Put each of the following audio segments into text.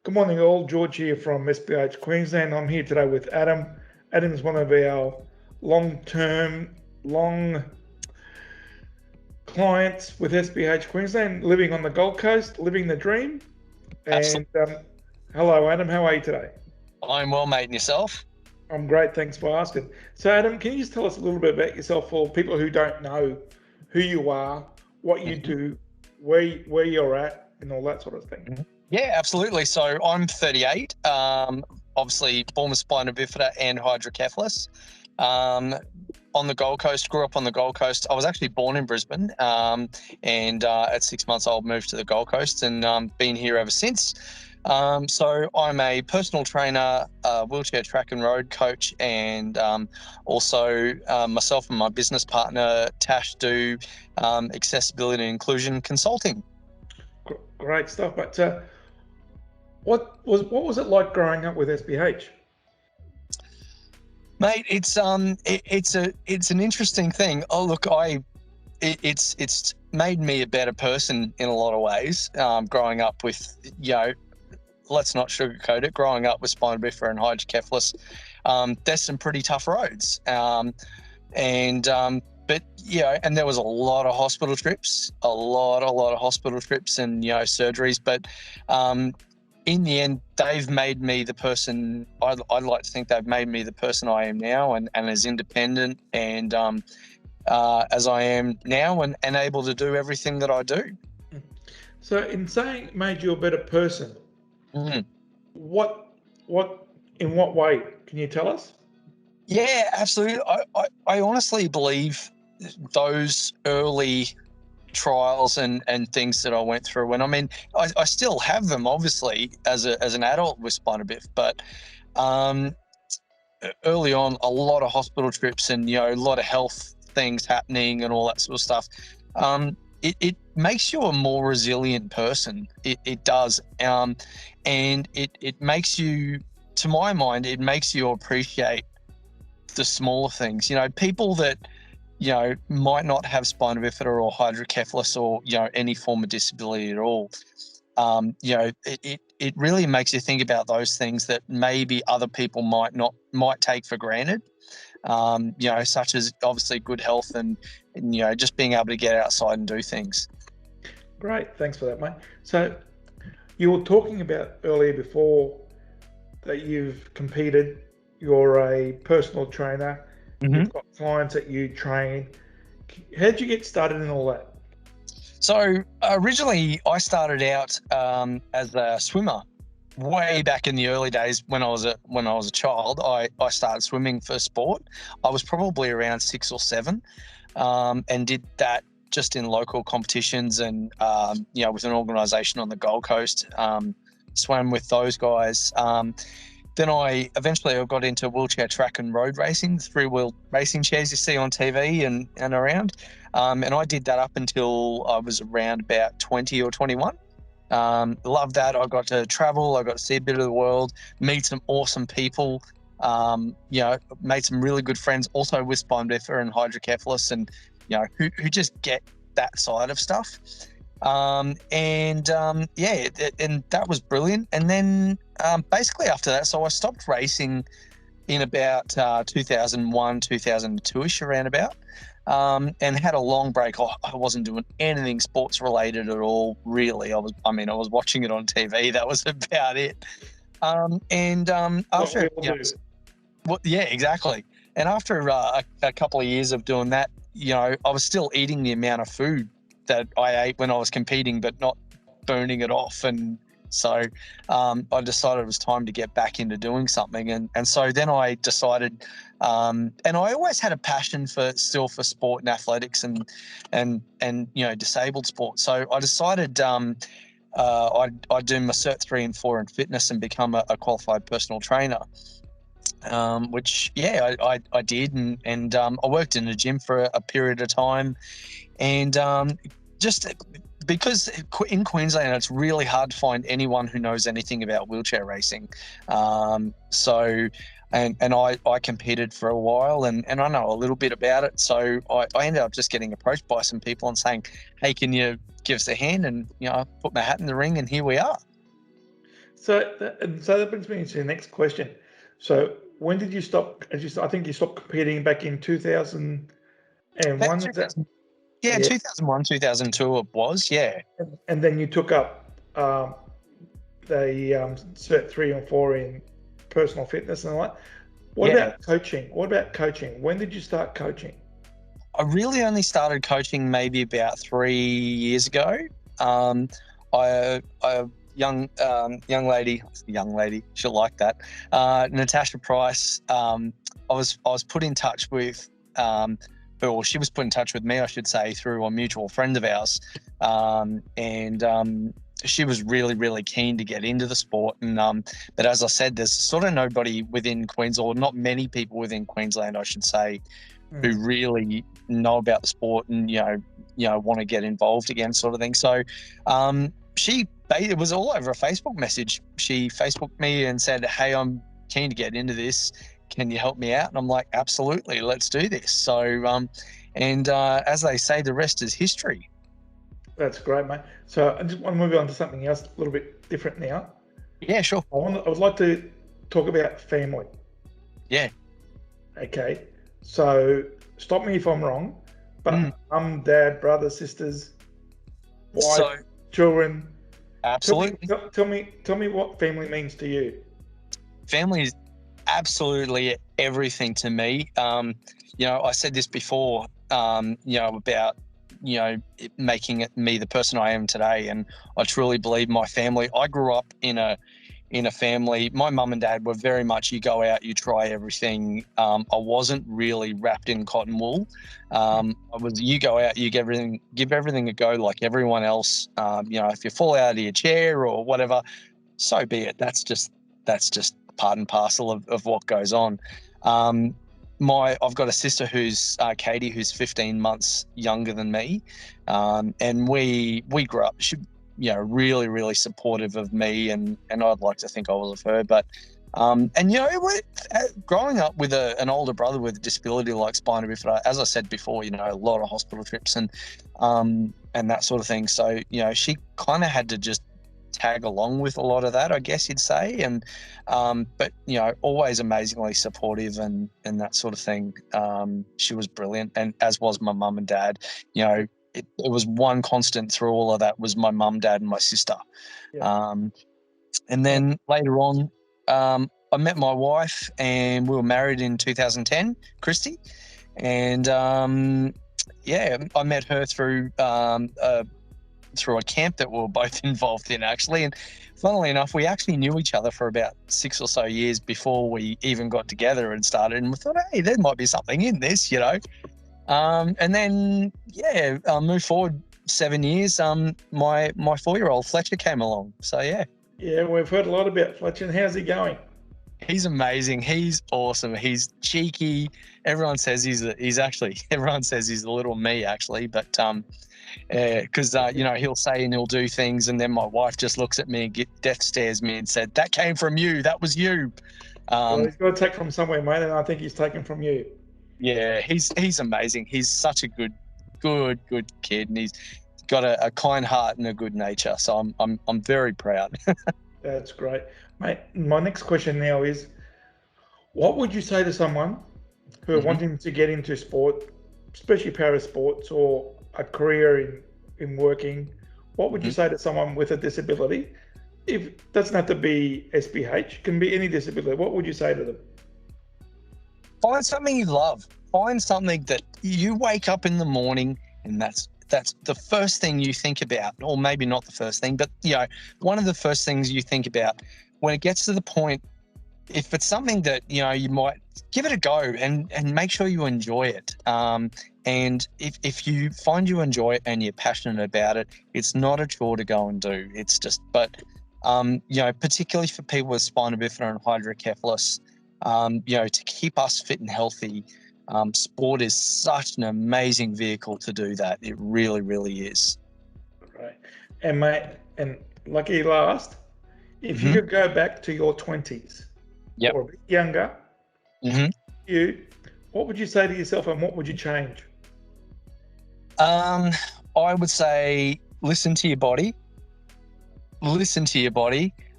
Good morning, all. George here from SBH Queensland. I'm here today with Adam. Adam's one of our long clients with SBH Queensland, living on the Gold Coast, living the dream. And hello, Adam. How are you today? I'm well, mate. And yourself? I'm great. Thanks for asking. So, Adam, can you just tell us a little bit about yourself for people who don't know who you are, what you do, where you're at, and all that sort of thing? Yeah, absolutely. So I'm 38, obviously born with spina bifida and hydrocephalus. On the Gold Coast, grew up on the Gold Coast. I was actually born in Brisbane, and at 6 months old moved to the Gold Coast and been here ever since. So I'm a personal trainer, wheelchair track and road coach, and also myself and my business partner Tash do accessibility and inclusion consulting. Great stuff. But what was it like growing up with SBH? Mate, it's an interesting thing. Oh, look, it's made me a better person in a lot of ways. Growing up with, let's not sugarcoat it. Growing up with spina bifida and hydrocephalus, there's some pretty tough roads. But and there was a lot of hospital trips, a lot of hospital trips and surgeries. But in the end, they've made me the person. I'd like to think they've made me the person I am now, and as independent and as I am now, and able to do everything that I do. So, in saying made you a better person, what in what way? Can you tell us? Yeah, absolutely. I honestly believe those early trials and things that I went through, and I mean I still have them obviously as an adult with spina bifida, but early on a lot of hospital trips and a lot of health things happening and all that sort of stuff. It makes you a more resilient person. It does, and it makes you, to my mind, it makes you appreciate the smaller things. People that might not have spina bifida or hydrocephalus or any form of disability at all. It really makes you think about those things that maybe other people might take for granted. Such as obviously good health and just being able to get outside and do things. Great, thanks for that, mate. So you were talking about earlier before that you've competed. You're a personal trainer. You've got clients that you train. How did you get started in all that? So originally I started out as a swimmer. Way back in the early days when I was a child, I started swimming for sport. I was probably around 6 or 7, and did that just in local competitions and with an organisation on the Gold Coast. Swam with those guys. Then I eventually got into wheelchair track and road racing, 3-wheel racing chairs you see on TV and around. And I did that up until I was around about 20 or 21. Loved that. I got to travel. I got to see a bit of the world, meet some awesome people, made some really good friends also with spina bifida and hydrocephalus and, who just get that side of stuff. And that was brilliant. And then basically after that, so I stopped racing in about 2001, 2002-ish, around about, and had a long break. I wasn't doing anything sports related at all, really. I was watching it on TV. That was about it. After, yeah, exactly. And after a couple of years of doing that, I was still eating the amount of food that I ate when I was competing, but not burning it off. And so I decided it was time to get back into doing something. And so then I decided, and I always had a passion for sport and athletics and disabled sport. So I decided I'd do my Cert 3 and 4 in fitness and become a qualified personal trainer. Which I did, and I worked in a gym for a period of time, and just because in Queensland it's really hard to find anyone who knows anything about wheelchair racing. So I competed for a while, and I know a little bit about it. So I ended up just getting approached by some people and saying, "Hey, can you give us a hand?" And I put my hat in the ring, and here we are. So that brings me to the next question. So when did you stop? I think you stopped competing back in 2001. Is that? Yeah, Yeah. 2001, 2002 it was, yeah. And then you took up the Cert 3 and 4 in personal fitness and all that. What about coaching? When did you start coaching? I really only started coaching maybe about 3 years ago. A young lady, she'll like that. Natasha Price. I was put in touch with, or she was put in touch with me, I should say, through a mutual friend of ours, and she was really, really keen to get into the sport. And but as I said, there's sort of nobody within Queensland, or not many people within Queensland, I should say, who really know about the sport and want to get involved again, sort of thing. So it was all over a Facebook message. She Facebooked me and said, "Hey, I'm keen to get into this. Can you help me out?" And I'm like, "Absolutely, let's do this." So as they say, the rest is history. That's great, mate. So I just want to move on to something else a little bit different now. Yeah, sure. I would like to talk about family. Yeah. Okay. So stop me if I'm wrong, but mum, dad, brothers, sisters, wife, children. Absolutely. Tell me what family means to you. Family is absolutely everything to me. I said this before, about making it me the person I am today, and I truly believe my family. I grew up in a family. My mum and dad were very much, you go out, you try everything. I wasn't really wrapped in cotton wool. You go out, you give everything a go like everyone else. If you fall out of your chair or whatever, so be it. That's just part and parcel of what goes on. I've got a sister who's Katie, who's 15 months younger than me, and we grew up. She, really, really supportive of me, and I'd like to think I was of her. But growing up with an older brother with a disability like spina bifida, as I said before, a lot of hospital trips and that sort of thing. So she kind of had to just tag along with a lot of that, I guess you'd say, and but always amazingly supportive and that sort of thing. She was brilliant, and as was my mum and dad. It was one constant through all of that was my mum, dad, and my sister. Yeah. And then later on, I met my wife, and we were married in 2010, Christy, and I met her through a camp that we were both involved in, actually. And funnily enough, we actually knew each other for about 6 or so years before we even got together and started. And we thought, hey, there might be something in this, And then, moved forward 7 years. My 4-year-old Fletcher came along. So, yeah. Yeah, we've heard a lot about Fletcher. And how's he going? He's amazing. He's awesome. He's cheeky. Everyone says he's a little me, actually. But because he'll say and he'll do things, and then my wife just looks at me and death stares me and said, "That came from you. That was you." Well, he's got to take from somewhere, mate, and I think he's taken from you. Yeah, he's amazing. He's such a good kid, and he's got a kind heart and a good nature. So I'm very proud. That's great, mate. My next question now is, what would you say to someone who are wanting to get into sport, especially para sports or a career in working? What would you say to someone with a disability? It doesn't have to be SPH, can be any disability. What would you say to them? Find something you love. Find something that you wake up in the morning and that's the first thing you think about, or maybe not the first thing, but one of the first things you think about when it gets to the point. If it's something that you might give it a go and make sure you enjoy it. And if you find you enjoy it and you're passionate about it, it's not a chore to go and do. It's just, but particularly for people with spina bifida and hydrocephalus, to keep us fit and healthy, sport is such an amazing vehicle to do that. It really, really is. Right. And mate, and lucky last, if you could go back to your 20s, or a bit younger, what would you say to yourself, and what would you change? I would say listen to your body.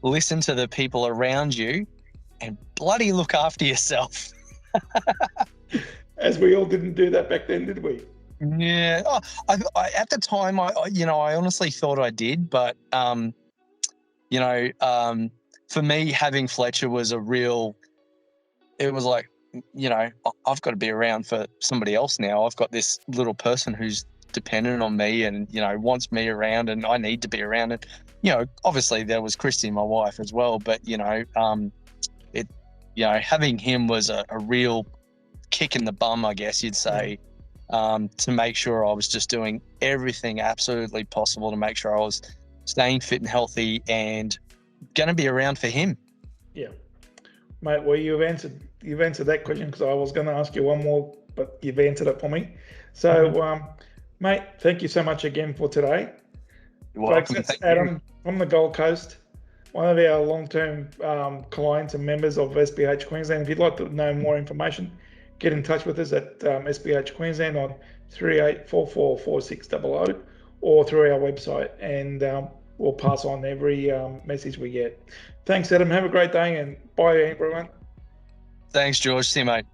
listen to the people around you, and bloody look after yourself. As we all didn't do that back then, did we? Yeah. Oh, I at the time, I honestly thought I did, but for me, having Fletcher was a real. It was like, I've got to be around for somebody else now. I've got this little person who's dependent on me and, wants me around, and I need to be around. And, obviously there was Christy, my wife, as well. But, having him was a real kick in the bum, I guess you'd say, to make sure I was just doing everything absolutely possible to make sure I was staying fit and healthy and going to be around for him. Yeah. Mate, well, you've answered that question, because I was going to ask you one more, but you've answered it for me. So, mate, thank you so much again for today. You're welcome. Folks, it's Adam from the Gold Coast, one of our long-term clients and members of SBH Queensland. If you'd like to know more information, get in touch with us at SBH Queensland on 38444600 or through our website, and we'll pass on every message we get. Thanks, Adam. Have a great day, and bye, everyone. Thanks, George. See you, mate.